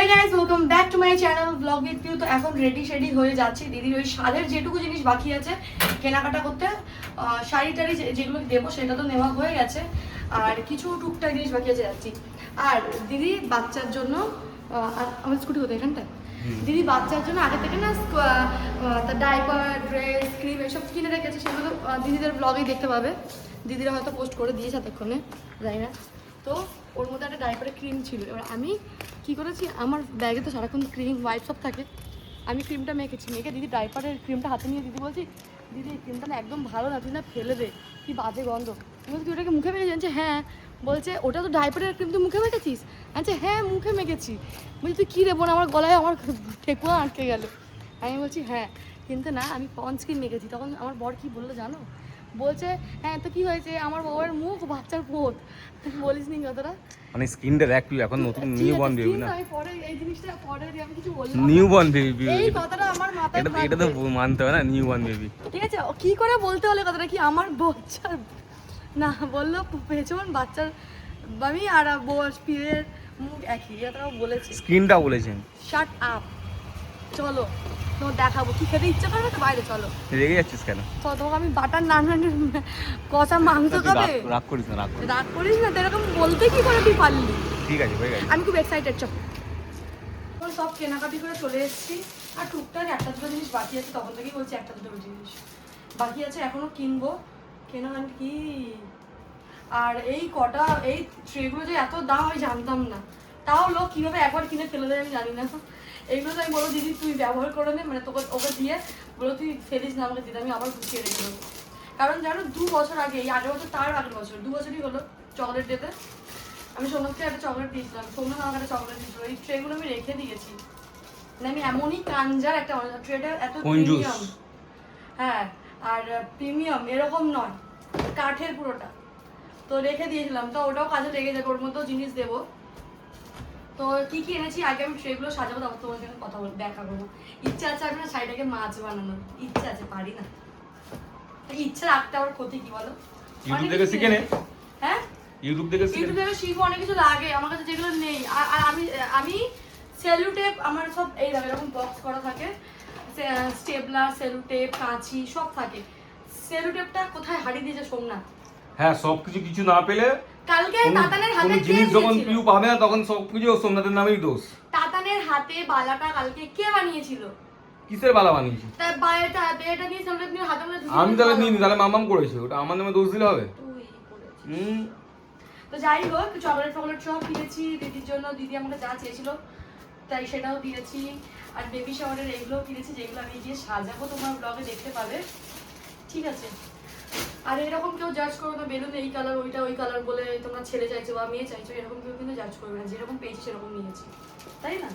Hey guys, welcome back to my channel vlog with you. তো এখন ready shady হয়ে যাচ্ছি দিদির ওই সাজের যেটুকু জিনিস বাকি আছে কেনাকাটা করতে। শাড়ি টাড়ি যেগুলো দেবো সেটা তো নেওয়া হয়ে গেছে, আর কিছু টুকটাক জিনিস বাকি আছে যাচ্ছি। আর দিদি বাচ্চার জন্য আমার স্কুটি কোথায় এখানটা, দিদি বাচ্চার জন্য আগে থেকে না তার ডাইপার, ড্রেস, ক্রিম এসব কিনে রেখেছে, সেগুলো দিদিদের ব্লগেই দেখতে পাবে। দিদিরা হয়তো পোস্ট করে দিয়েছে এতক্ষণে, জানি না। তো ওর মধ্যে একটা ডাইপারের ক্রিম ছিল। এবার আমি কী করেছি, আমার ব্যাগে তো সারাক্ষণ ক্রিম হোয়াইট সব থাকে, আমি ক্রিমটা মেখেছি, মেখে দিদি ডাইপারের ক্রিমটা হাতে নিয়ে দিদি বলছি, দিদি এই ক্রিমটা না একদম ভালো না, তুই না ফেলে দে, কি বাজে গন্ধ। তুমি বলছি তুই ওটাকে মুখে মেখে জানছে? হ্যাঁ। বলছে ওটা তো ডাইপারের ক্রিম, তুই মুখে মেখেছিস? আচ্ছা হ্যাঁ মুখে মেখেছি। বলছি তুই কী দেবো না, আমার গলায় আমার ঠেকুয়া আটকে গেল। আমি বলছি হ্যাঁ, কিন্তু না আমি পন্স ক্রিম মেখেছি। তখন আমার বর কী বললো জানো, বলছে হ্যাঁ তো কি হয়েছে, আমার বউয়ের মুখ বাচ্চার পোত, বলিস নি কতটা মানে স্কিনটা দেখ তুই, এখন নতুন নিউ বর্ন বেবি না, আমি পরে এই জিনিসটা পরে আমি কিছু বললাম, নিউ বর্ন বেবি, এই কথাটা আমার মাথায় এটা তো মানতে হবে না, নিউ বর্ন বেবি। ঠিক আছে, কি করে বলতে হলে কথাটা কি আমার বাচ্চার না বললো পেছন বাচ্চার আমি আর বস পিয়ের মুখ একই, এটা বলেছে, স্কিনটা বলেছেন। শাট আপ, চলো তোমার দেখাবো, কি খেতে ইচ্ছা করবে তো বাইরে চলো। রেগে যাচ্ছিস কেন? চলো তোমাকে আমি বাটার নান কষা মাংস খাবে। রাগ করিস না, রাগ করিস না, এরকম বলতে কি করে তুই পারলি? ঠিক আছে হয়ে গেছে। আমি খুব এক্সাইটেড। চল সব কেনাকাটি করে চলে এসেছি, আর টুকটাক একটা দুটো জিনিস বাকি আছে, তখন থেকেই বলছি একটা দুটো জিনিস বাকি আছে এখনো কিনবো, কেনা মানে কি। আর এই কটা এই ট্রেগুলো যে এত দাম আমি জানতাম না, তাও লোক কিভাবে একবার কিনে ফেলে দেয় আমি জানি না। এইগুলো তো আমি বলো দিদি তুই ব্যবহার করে নে, মানে তোকে ওকে দিয়ে বলো তুই ফেলিস না, আমাকে দিদি আমি আবার গুছিয়ে রেখে দেবো। কারণ জানো 2 বছর আগে, এই আগের বছর তার আগের বছর 2 বছরই হলো চকলেট ডেতে আমি সোমনাথকে একটা চকলেট দিয়েছিলাম, সোমনাথ আমাকে একটা চকলেট দিয়েছিল, এই ট্রেগুলো আমি রেখে দিয়েছি। মানে আমি এমনই কাঞ্জার একটা ট্রেটা এত প্রিমিয়াম, হ্যাঁ আর প্রিমিয়াম এরকম নয়, কাঠের পুরোটা, তো রেখে দিয়েছিলাম। তো ওটাও কাজে লেগে যাবে, ওর মধ্যেও জিনিস দেবো। তো কি কি এনেছি আগে আমি ট্রেগুলো সাজাবো, তারপর তোমার সঙ্গে কথা বলবো, দেখা করবো। ইচ্ছা আছে আমি না শাড়িটাকে মাছ বানানোর ইচ্ছা আছে, পারি না। ইচ্ছা রাখতে আবার ক্ষতি কি বলো? ইউটিউব থেকে শিখে নে। হ্যাঁ ইউটিউব থেকে শিখবো, অনেক কিছু লাগে আমার কাছে যেগুলো নেই। আর আমি সেলুটেপ আমার সব এই এরকম বক্স করা থাকে, স্টেপলার, সেলুটেপ, কাঁচি সব থাকে। সেলুটেপটা কোথায় হারিয়ে দিয়েছে সোমনাথ? হ্যাঁ কিছু না পেলে কালকে তাতানের হাতে জিনিস যখন পিউ পাবে না তখন সবকিছু সোমনাথের নামেই দোষ। তাতানের হাতে বালাটা কালকে কে বানিয়েছিল? কিসের বালা বানিয়েছি? তার বালাটা হাতে এটা নিয়ে সোমনাথ নিয়ে হাতে মধ্যে আমি তাহলে নিই, তাহলে মামাম করেছে, ওটা আমার নামে দোষ দিলে হবে? তুই করেছিস। তো যাই হোক, চকলেট সব কিনেছি দিদির জন্য, দিদি আমাকে যা চেয়েছিল তাই সেটাও দিয়েছি। আর বেবি শাওয়ারের এগুলোও কিনেছি, যেগুলো আমি গিয়ে সাজাবো, তোমার ব্লগে দেখতে পাবে, ঠিক আছে? আর এরকম কেউ জাজ করো না, বেলুন এই কালার ওইটা ওই কালার বলে তোমরা ছেলে চাইছো বা মেয়ে চাইছো, এরকম কেউ কিন্তু জাজ করবে না, যেরকম পেয়েছি সেরকম নিয়েছি, তাই না?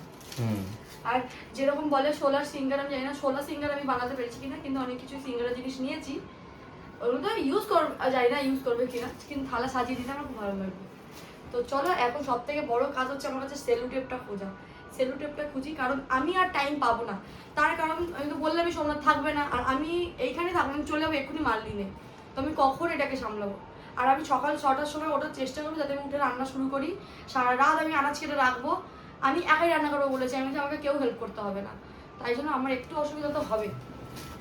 আর যেরকম বলে সোলার সিঙ্গার, আমি জানি না সোলার সিঙ্গার আমি বানাতে পেরেছি কিনা, কিন্তু অনেক কিছু সিঙ্গারের জিনিস নিয়েছি, ওগুলো তো ইউজ যাই না ইউজ করবে কিনা, কিন্তু থালা সাজিয়ে দিতে আমার খুব ভালো লাগবে। তো চলো এখন সব থেকে বড় কাজ হচ্ছে আমার কাছে সেলুটেপটা খোঁজা। সেলুটেপটা খুঁজি, কারণ আমি আর টাইম পাবো না, তার কারণ আমি তো বললামই সোমনাথ থাকবে না, আর আমি এইখানে থাকবো, আমি চলে যাবো এক্ষুনি মারলিনে, তো আমি কখন এটাকে সামলাবো? আর আমি সকাল 6টার সময় ওঠার চেষ্টা করবো যাতে আমি উঠে রান্না শুরু করি, সারা রাত আমি আনাজ ছেড়ে রাখবো, আমি একাই রান্না করবো বলেছি, আমি আমাকে কেউ হেল্প করতে হবে না, তাই জন্য আমার একটু অসুবিধা তো হবে।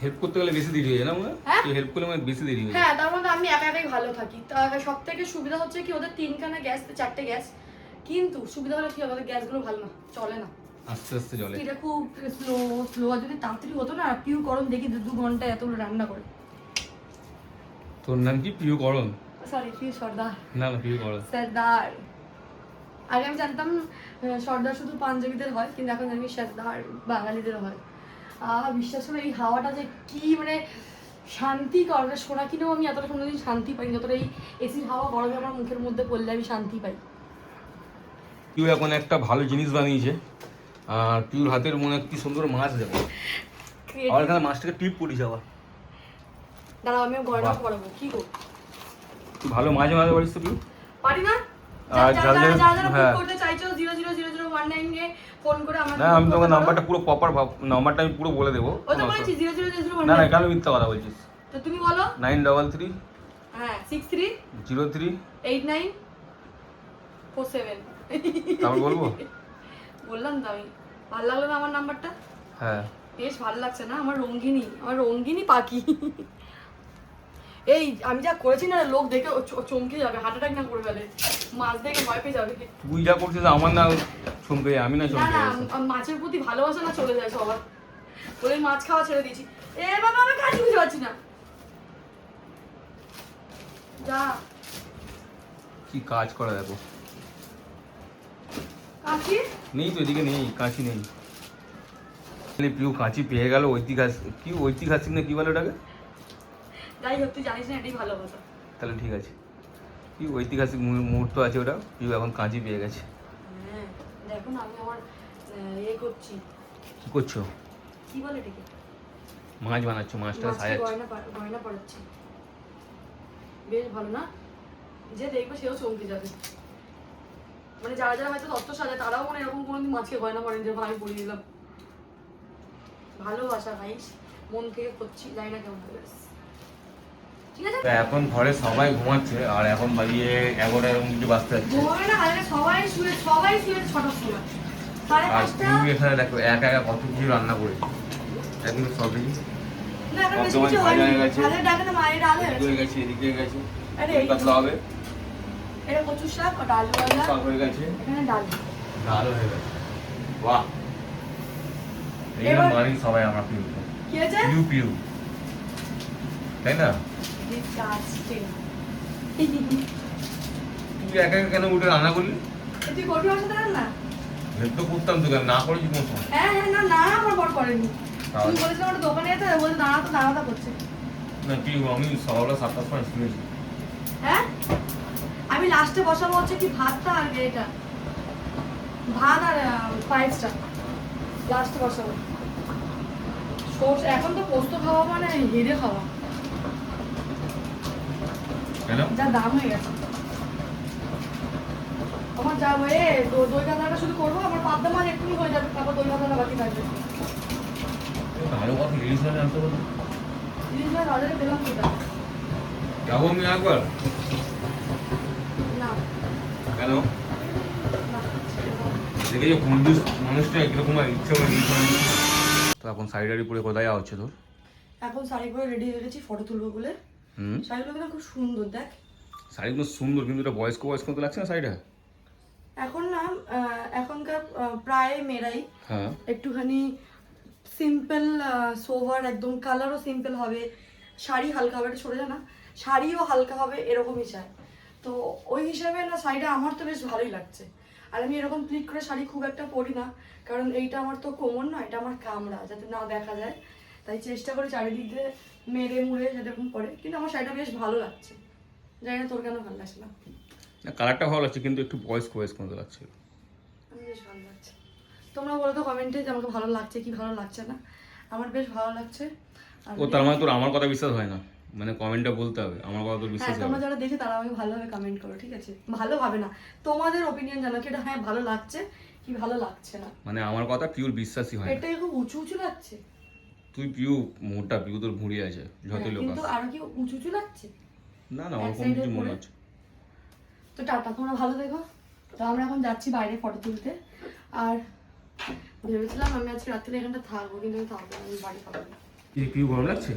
হেল্প করতে গেলে বেশি দেরি হয়ে যায় না মনে? তুই হেল্প করলে মানে বেশি দেরি হয়ে যায়। হ্যাঁ, তার মধ্যে আমি একাই ভালো থাকি। সব থেকে সুবিধা হচ্ছে কি ওদের 3খানা গ্যাস, 4টে গ্যাস, কিন্তু সুবিধা হলো কি ওদের গ্যাসগুলো ভালো না, চলে না, আস্তে আস্তে চলে। এটা খুব স্লো। আর যদি তাড়াতাড়ি হতো না, পিউ গরম দেখি 2 ঘন্টা এতগুলো রান্না করে। তোর নাম কি? পিউ করণ? সরি, পিউ সর্দার। না পিউ করণ সর্দার। আগে আমি জানতাম সর্দার শুধু পাঞ্জাবিদের হয়, কিন্তু এখন জানি সর্দার বাঙালিদের হয়। বিশ্বাস করে এই হাওয়াটা যে কি মানে শান্তিকর, সোনা কিনেও আমি এতটা কোনোদিন শান্তি পাই, যতটা এই এসির হাওয়া গরমে আমার মুখের মধ্যে পড়লে আমি শান্তি পাই। পিউ এখন একটা ভালো জিনিস বানিয়েছে, আর পিউর হাতের মনে কি সুন্দর মাছ দেবে, আর এখানে মাছটাকে টিপ করিস আবার। দাঁড়াও আমি গয়না পরাবো, কি গো তুই ভালো মাছ মারতে পারিস তো পিউ? পারি না? হ্যাঁ করতে চাইছো 000019 এ ফোন করে আমার, না আমি তোমার নাম্বারটা পুরো প্রপার নাম্বারটা আমি পুরো বলে দেবো। ওই তো বলেছি 000019। না কেন মিথ্যা কথা বলছিস? তো তুমি বলো 933 হ্যাঁ 63 03 89 47। তারপর বলবো? বললাম তো আমি, ভালো লাগলো না আমার নাম্বারটা? হ্যাঁ বেশ ভালো লাগছে না? আমার রঙ্গিনী পাখি। এই আমি যা করেছি না, লোক দেখে চমকে যাবে, হার্ট অ্যাটাক না করে ফেলে, মাছ দেখে ভয় পেয়ে যাবে। তুই যা করছিস আমার না চমকে যায়, আমি না না চমকে না, যাচ্ছি। মাছের প্রতি ভালোবাসা না চলে যায় সবার, বলে মাছ খাওয়া ছেড়ে দিয়েছি। এ বাবা, আমি কাজ বুঝতে পারছি না। যা কি কাজ করা দেখো, কাকি নেই তো এদিকে, নেই কাঁচি নেই। প্রিয় কাঁচি পেয়ে গেল, ঐতিহাসিক না কি বলে ওটাকে? যাই হোক, তুই জানিস না, এটাই ভালো কথা। তাহলে ঠিক আছে, কি ঐতিহাসিক মুহূর্ত আছে ওটা, প্রিয় এখন কাঁচি পেয়ে গেছে। হ্যাঁ দেখো না, আমি আমার করছি। কি করছো? কি বলে এটাকে? মাছ বানাচ্ছো, মাছটা সাজাচ্ছো। গয়না পড়াচ্ছি। বেশ ভালো না? যে দেখবে সেও চমকে যাবে। মানে যারা যারা হয়তো তত্ত্ব সাজায় তারাও মানে এরকম কোনোদিন মাছকে গয়না পড়েন যে ভাই পরিয়ে দিলাম। ভালোবাসা গাইস, মন থেকে করছি, জানি না কেমন হবে। ঠিক আছে, এখন ঘরে সবাই ঘুমাচ্ছে আর এখন বাজিয়ে 11 এরকম কিছু বাজতে যাচ্ছে। ঘুমাবে না, কালকে সবাই শুয়ে 6টার সময়, সাড়ে আর 5টা। তুমি এখানে দেখো একা একা কত কিছু রান্না করেছি, একদম সবই না, এখন বেশি বর্তমানে কিছু ভাজা হয়নি। হয়ে গেছে। ভাজা ডাকে না, মায়ের ডাল হয়ে হয়ে গেছে। গেছে, এদিকে হয়ে গেছে, আরে এই পাতলা হবে, এটা কচুর শাক আর ডাল ভাজা, শাক হয়ে গেছে, এখানে ডাল। ডাল হয়ে গেছে। বাহ, এই এবার- মানি সবাই আমরা পিউ কি হয়েছে? পিউ পিউ, তাই না? Disgusting. তুই একা একা কেন উঠে রান্না করলি? তুই করবি আমার সাথে রান্না? হেল্প তো করতাম তোকে, না করেছি কোনো সময়। হ্যাঁ হ্যাঁ, না না, আমার বর করেনি। তাহলে? তুই বলেছিলাম একটা দোকানে যেতে, বলছে দাঁড়াতে করছে। না পিউ, আমি সকালবেলা 7টার সময় শুনেছি। হ্যাঁ, আমি লাস্টে বসাবো হচ্ছে কি ভাতটা আর এটা, ভাত আর পায়েসটা লাস্টে বসাবো। এখন তো পোস্ত খাওয়া মানে হেরে খাওয়া, কেন? যা দাম হয়ে গেছে। আমার যা হয়ে দই কাতলাটা শুধু করবো, আমার পাবদা মাছ একটুই হয়ে যাবে, তারপর দই কাতলাটা বাকি থাকবে। ভালো কথা, ইলিশ মাছ আনতে বলো। ইলিশ মাছ বাজারে পেলাম কোথায়? যাবো আমি একবার। না কেন? না, দেখে যে কঞ্জুস মানুষটা কিরকম আর ইচ্ছা করে ইলিশ মাছ। তো এখন শাড়ি পরে কোথায় যাওয়া হচ্ছে তোর? এখন শাড়ি পরে রেডি হয়ে গেছি ফটো তুলবো বলে। শাড়িগুলো কিন্তু খুব সুন্দর, দেখ। শাড়িগুলো সুন্দর, কিন্তু এটা বয়স্ক তো লাগছে না শাড়িটা? এখন না এখনকার প্রায় মেয়েরাই হ্যাঁ একটুখানি সিম্পল সোভার, একদম কালারও সিম্পল হবে, শাড়ি হালকা হবে, এটা সরে যায় না, শাড়িও হালকা হবে, এরকমই চায়। তো ওই হিসাবে না শাড়িটা আমার তো বেশ ভালোই লাগছে। আর আমি এরকম ক্লিক করে শাড়ি খুব একটা পরি না, কারণ এইটা আমার তো কোমর না, এটা আমার কামড়া, যাতে না দেখা যায়। তাই চেষ্টা করি চারিদিক দিয়ে মেরে মুড়ে যেরকম পরে, কিন্তু আমার শাড়িটা বেশ ভালো লাগছে। জানি না তোর কেন ভালো লাগছে না। না, কালারটা ভালো লাগছে, কিন্তু একটু বয়স্ক মতো লাগছে। আমি বেশ ভালো লাগছে। তোমরা বলো তো কমেন্টে যে আমাকে ভালো লাগছে কি ভালো লাগছে না। আমার বেশ ভালো লাগছে। আর ও তার মানে তোর আমার কথা বিশ্বাস হয় না, মানে কমেন্টটা বলতে হবে, আমার কথা তোর বিশ্বাস হ্যাঁ, তোমরা হবে। যারা দেখে তারা আমাকে ভালোভাবে কমেন্ট করো, ঠিক আছে? ভালো হবে না, তোমাদের ওপিনিয়ন জানো কি এটা হ্যাঁ ভালো লাগছে কি ভালো লাগছে না। মানে আমার কথা পিওর বিশ্বাসই হয় না। এটাই খুব উঁচু উঁচু লাগছে। তুই পিউ মোটা, পিউ তোর ভুঁড়ি আছে, যতই হ্যাঁ, লোক কিন্তু আসে। আরো কি উঁচু উঁচু লাগছে? না না, এক ওরকম side এ কিছু মনে করে। হচ্ছে। তো টাটা, তোমরা ভালো দেখো। তো আমরা এখন যাচ্ছি বাইরে ফটো তুলতে। আর ভেবেছিলাম আমি আজকে রাত্রে এখানটা থাকবো, কিন্তু আমি থাকবো না, আমি বাড়ি পাবো না, এই পিউ গরম লাগছে।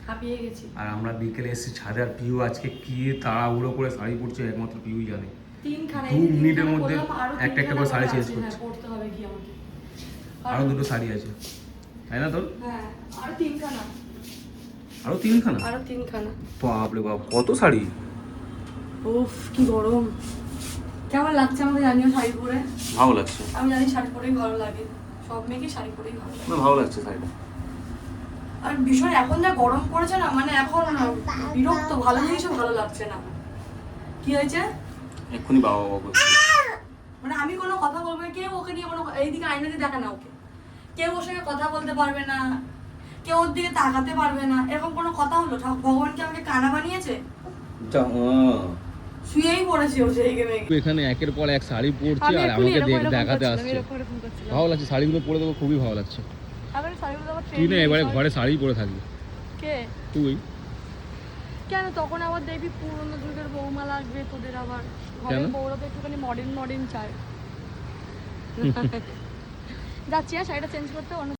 হাঁপিয়ে গেছি। আর আমরা বিকেলে এসেছি ছাদে, আর পিউ আজকে কি তাড়াহুড়ো করে শাড়ি পরছে একমাত্র পিউই জানে। তিনখানা, 2 এই মিনিটের তিনখানা মধ্যে করলাম, আরো একটা তিনখানা করে শাড়ি করে চেঞ্জ আছে, করছে। হ্যাঁ, পরতে হবে কি আমাকে। আরো 2টো শাড়ি আছে, তাই না তোর? হ্যাঁ, আরো তিনখানা। আরো 3খানা? আরো তিনখানা। বাপরে বাপ, কত শাড়ি! উফ কি গরম। কেমন লাগছে আমাকে জানিও শাড়ি পরে। ভালো লাগছে, আমি জানি শাড়ি পরেই ভালো লাগে, সব মেয়েকে শাড়ি পরেই ভালো লাগে। না ভালো লাগছে শাড়িটা। আর ভীষণ এখন যা গরম পড়েছে না, মানে এখন বিরক্ত, ভালো জিনিসও ভালো লাগছে না। কি হয়েছে? এক্ষুনি বাবা বাবা করছে। মানে আমি কোনো কথা বলবো না, কেউ ওকে নিয়ে কোনো, এইদিকে আয়না দিয়ে দেখে না ওকে, কেউ ওর সঙ্গে কথা বলতে পারবে না, কেউ ওর দিকে তাকাতে পারবে না, এরকম কোনো কথা হলো? ভগবান কি আমাকে কানা বানিয়েছে? শুয়েই পড়েছি ও জায়গা মেঘে। এখানে একের পর এক শাড়ি পরছে আর আমাকে দেখাতে আসছে। ভালো লাগছে, শাড়িগুলো পরে দেবো, খুবই ভালো লাগছে। তুই না এবারে ঘরে শাড়ি পরে থাকবি। কে? তুই কেন তখন আবার দেখবি পুরনো যুগের বৌমা লাগবে তোদের, আবার ঘরের বউরা তো একটুখানি মডার্ন চায়। যাচ্ছি আর শাড়িটা চেঞ্জ করতে অন্য